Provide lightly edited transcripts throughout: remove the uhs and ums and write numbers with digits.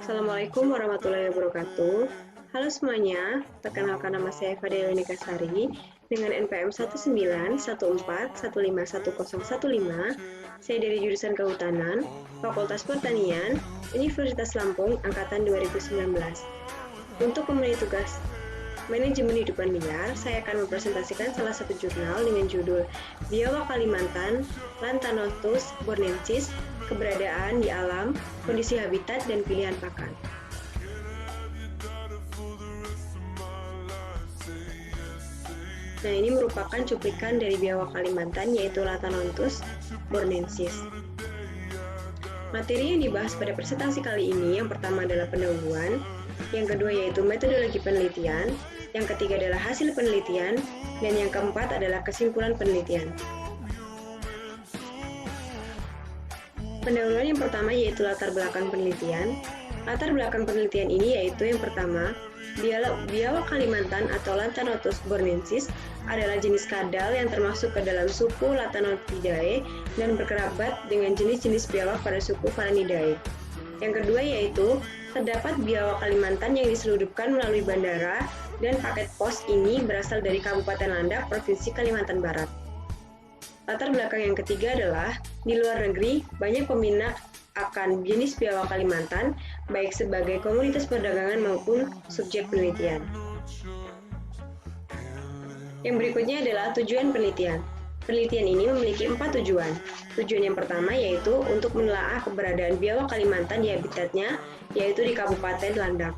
Assalamualaikum warahmatullahi wabarakatuh. Halo semuanya, perkenalkan nama saya Fadila Nikasari dengan NPM 19141515115. Saya dari jurusan Kehutanan, Fakultas Pertanian, Universitas Lampung, Angkatan 2019. Untuk memenuhi tugas Manajemen Hidupan Liar, saya akan mempresentasikan salah satu jurnal dengan judul Biawak Kalimantan, Lantanotus bornensis, Keberadaan di Alam, Kondisi Habitat, dan Pilihan Pakan. Nah, ini merupakan cuplikan dari biawak Kalimantan, yaitu Lantanotus bornensis. Materi yang dibahas pada presentasi kali ini, yang pertama adalah pendahuluan, yang kedua yaitu metodologi penelitian, yang ketiga adalah hasil penelitian, dan yang keempat adalah kesimpulan penelitian. Pendahuluan yang pertama yaitu latar belakang penelitian. Latar belakang penelitian ini yaitu yang pertama, biawak Kalimantan atau Lantanotus bornensis adalah jenis kadal yang termasuk ke dalam suku Lantanotidae dan berkerabat dengan jenis-jenis biawak pada suku Phalanidae. Yang kedua yaitu, terdapat biawak Kalimantan yang diselundupkan melalui bandara dan paket pos ini berasal dari Kabupaten Landak, Provinsi Kalimantan Barat. Latar belakang yang ketiga adalah, di luar negeri banyak peminat akan jenis biawak Kalimantan, baik sebagai komoditas perdagangan maupun subjek penelitian. Yang berikutnya adalah tujuan penelitian. Penelitian ini memiliki 4 tujuan. Tujuan yang pertama yaitu untuk menelaah keberadaan biawak Kalimantan di habitatnya, yaitu di Kabupaten Landak.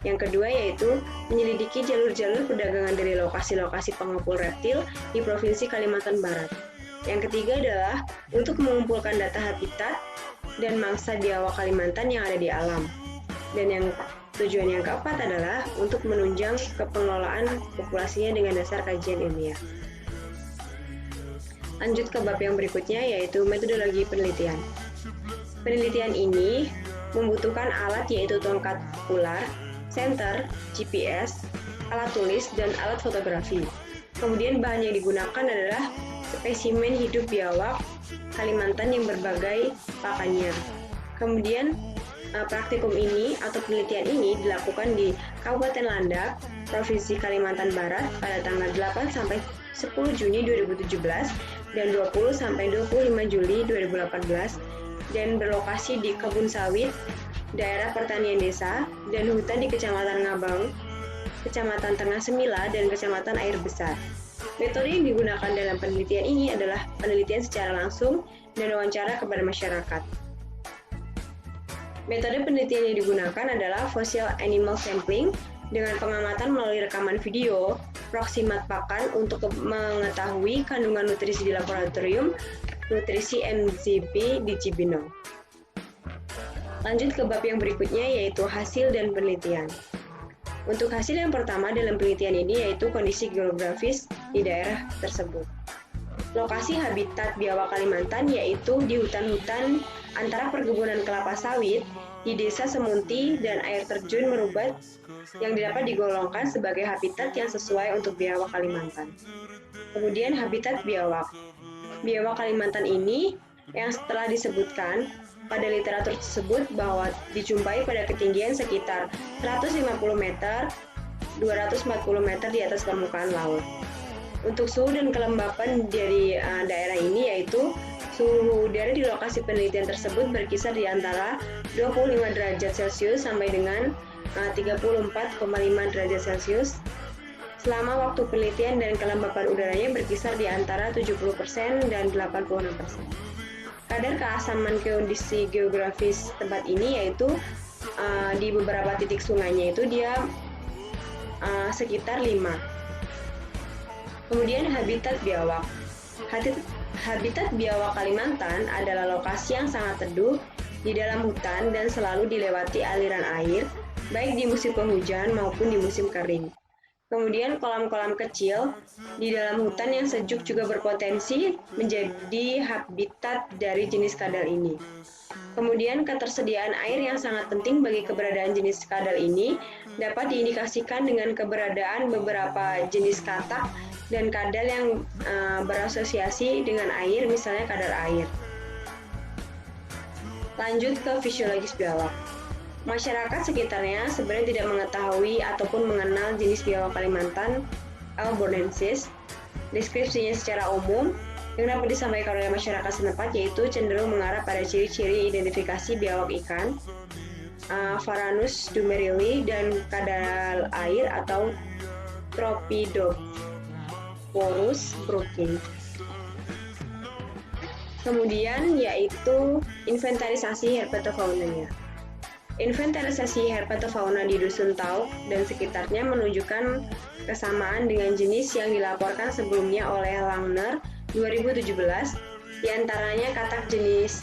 Yang kedua yaitu menyelidiki jalur-jalur perdagangan dari lokasi-lokasi pengepul reptil di Provinsi Kalimantan Barat. Yang ketiga adalah untuk mengumpulkan data habitat dan mangsa biawak Kalimantan yang ada di alam. Dan yang tujuan yang keempat adalah untuk menunjang kepengelolaan populasinya dengan dasar kajian ilmiah. Lanjut ke bab yang berikutnya yaitu metodologi penelitian. Penelitian ini membutuhkan alat yaitu tongkat ular, senter, GPS, alat tulis, dan alat fotografi. Kemudian bahan yang digunakan adalah spesimen hidup biawak Kalimantan yang berbagai pakannya. Kemudian praktikum ini atau penelitian ini dilakukan di Kabupaten Landak, Provinsi Kalimantan Barat pada tanggal 8 sampai 10 Juni 2017 dan 20 sampai 25 Juli 2018 dan berlokasi di kebun sawit, daerah pertanian desa, dan hutan di Kecamatan Ngabang, Kecamatan Tengah Semila, dan Kecamatan Air Besar. Metode yang digunakan dalam penelitian ini adalah penelitian secara langsung dan wawancara kepada masyarakat. Metode penelitian yang digunakan adalah fossil animal sampling dengan pengamatan melalui rekaman video, proksimat pakan untuk mengetahui kandungan nutrisi di laboratorium, nutrisi MZP di Cibinong. Lanjut ke bab yang berikutnya yaitu hasil dan penelitian. Untuk hasil yang pertama dalam penelitian ini yaitu kondisi geografis di daerah tersebut. Lokasi habitat biawak Kalimantan yaitu di hutan-hutan antara perkebunan kelapa sawit, di desa Semunti dan air terjun Merubat yang dapat digolongkan sebagai habitat yang sesuai untuk biawak Kalimantan. Kemudian habitat biawak. Biawak Kalimantan ini yang setelah disebutkan pada literatur tersebut bahwa dijumpai pada ketinggian sekitar 150 meter, 240 meter di atas permukaan laut. Untuk suhu dan kelembapan dari daerah ini yaitu suhu udara di lokasi penelitian tersebut berkisar di antara 25 derajat Celcius sampai dengan 34,5 derajat Celcius. Selama waktu penelitian dan kelembapan udaranya berkisar di antara 70% dan 86%. Kadar keasaman kondisi geografis tempat ini yaitu di beberapa titik sungainya itu dia sekitar 5. Kemudian habitat biawak. Habitat biawak Kalimantan adalah lokasi yang sangat teduh di dalam hutan dan selalu dilewati aliran air, baik di musim penghujan maupun di musim kering. Kemudian kolam-kolam kecil di dalam hutan yang sejuk juga berpotensi menjadi habitat dari jenis kadal ini. Kemudian ketersediaan air yang sangat penting bagi keberadaan jenis kadal ini dapat diindikasikan dengan keberadaan beberapa jenis katak dan kadal yang berasosiasi dengan air, misalnya kadal air. Lanjut ke fisiologis biawak. Masyarakat sekitarnya sebenarnya tidak mengetahui ataupun mengenal jenis biawak Kalimantan albornensis. Deskripsinya secara umum yang dapat disampaikan oleh masyarakat setempat yaitu cenderung mengarah pada ciri-ciri identifikasi biawak ikan, Varanus dumerili, dan kadal air atau Tropidophorus brooking. Kemudian yaitu inventarisasi herpetofaunanya. Inventarisasi herpetofauna di Dusun Tauk dan sekitarnya menunjukkan kesamaan dengan jenis yang dilaporkan sebelumnya oleh Langner 2017, diantaranya katak jenis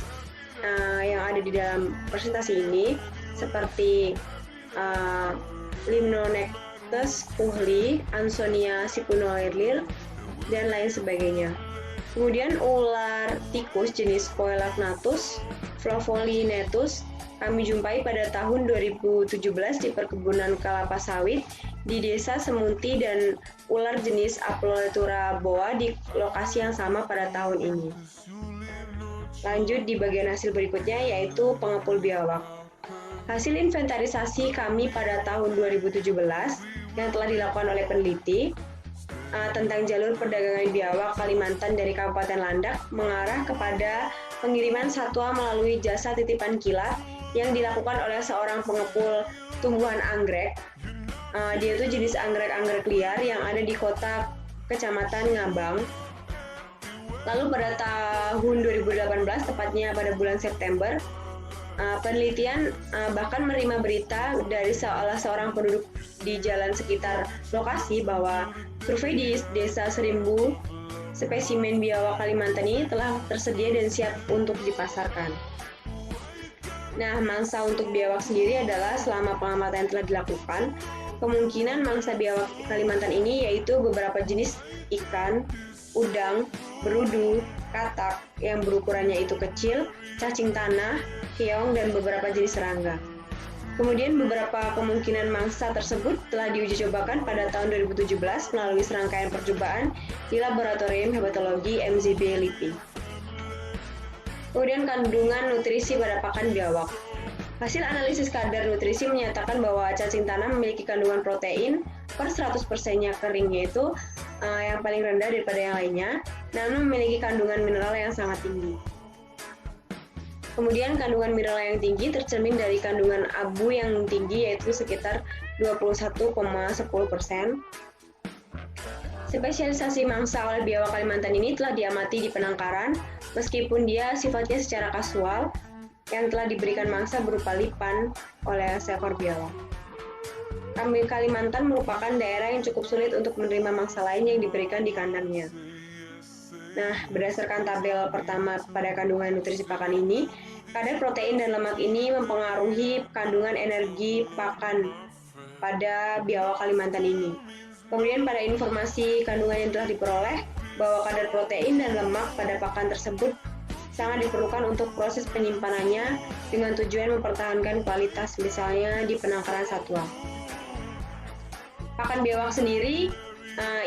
yang ada di dalam presentasi ini seperti Limnonectes puhli, Ansonia sipunoirlir, dan lain sebagainya. Kemudian ular tikus jenis Poelagnathus flavolinetus kami jumpai pada tahun 2017 di perkebunan kelapa sawit di Desa Semunti dan ular jenis Aploletura boa di lokasi yang sama pada tahun ini. Lanjut di bagian hasil berikutnya yaitu pengepul biawak. Hasil inventarisasi kami pada tahun 2017 yang telah dilakukan oleh peneliti tentang jalur perdagangan biawak Kalimantan dari Kabupaten Landak mengarah kepada pengiriman satwa melalui jasa titipan kilat yang dilakukan oleh seorang pengepul tumbuhan anggrek. Dia itu jenis anggrek-anggrek liar yang ada di kota Kecamatan Ngabang. Lalu pada tahun 2018, tepatnya pada bulan September, penelitian bahkan menerima berita dari salah seorang penduduk di jalan sekitar lokasi bahwa survei di Desa Serimbu spesimen biawak Kalimantan ini telah tersedia dan siap untuk dipasarkan. Nah, mangsa untuk biawak sendiri adalah selama pengamatan yang telah dilakukan, kemungkinan mangsa biawak Kalimantan ini yaitu beberapa jenis ikan, udang, berudu, katak yang berukurannya itu kecil, cacing tanah, keong, dan beberapa jenis serangga. Kemudian beberapa kemungkinan mangsa tersebut telah diuji cobakan pada tahun 2017 melalui serangkaian percobaan di Laboratorium Hepatologi MZB LIPI. Kemudian kandungan nutrisi pada pakan biawak. Hasil analisis kadar nutrisi menyatakan bahwa cacing tanah memiliki kandungan protein per 100%-nya keringnya itu yang paling rendah daripada yang lainnya, namun memiliki kandungan mineral yang sangat tinggi. Kemudian kandungan mineral yang tinggi tercermin dari kandungan abu yang tinggi yaitu sekitar 21,10%. Spesialisasi mangsa oleh biawak Kalimantan ini telah diamati di penangkaran, meskipun dia sifatnya secara kasual yang telah diberikan mangsa berupa lipan oleh seekor biawak. Kalimantan merupakan daerah yang cukup sulit untuk menerima mangsa lain yang diberikan di kandangnya. Nah, berdasarkan tabel pertama pada kandungan nutrisi pakan ini, kadar protein dan lemak ini mempengaruhi kandungan energi pakan pada biawak Kalimantan ini. Kemudian pada informasi kandungan yang telah diperoleh, bahwa kadar protein dan lemak pada pakan tersebut sangat diperlukan untuk proses penyimpanannya dengan tujuan mempertahankan kualitas, misalnya di penangkaran satwa. Pakan biawak sendiri,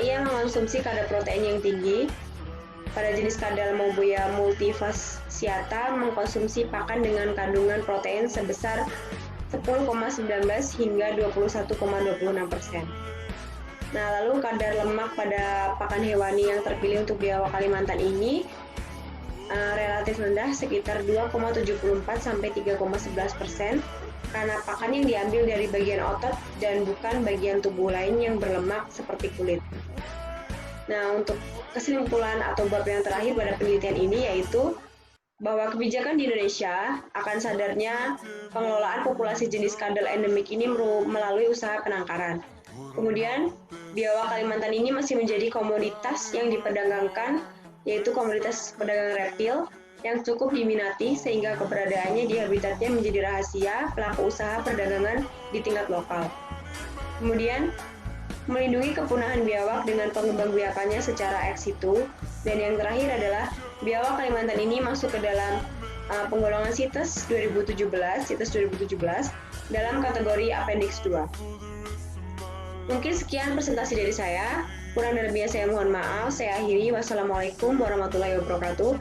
ia mengonsumsi kadar protein yang tinggi. Pada jenis kadal Moboya multifasciata mengkonsumsi pakan dengan kandungan protein sebesar 10,19 hingga 21,26%. Nah, lalu kadar lemak pada pakan hewani yang terpilih untuk biawak Kalimantan ini relatif rendah, sekitar 2,74 sampai 3,11%, karena pakan yang diambil dari bagian otot dan bukan bagian tubuh lain yang berlemak seperti kulit. Nah, untuk kesimpulan atau bab yang terakhir pada penelitian ini yaitu bahwa kebijakan di Indonesia akan sadarnya pengelolaan populasi jenis kadal endemik ini melalui usaha penangkaran. Kemudian, biawak Kalimantan ini masih menjadi komoditas yang diperdagangkan, yaitu komoditas perdagangan reptil yang cukup diminati sehingga keberadaannya di habitatnya menjadi rahasia pelaku usaha perdagangan di tingkat lokal. Kemudian, melindungi kepunahan biawak dengan pengembangbiakannya secara ex situ. Dan yang terakhir adalah biawak Kalimantan ini masuk ke dalam penggolongan CITES 2017 dalam kategori Appendix 2. Mungkin sekian presentasi dari saya. Kurang dan lebihnya saya mohon maaf. Saya akhiri. Wassalamualaikum warahmatullahi wabarakatuh.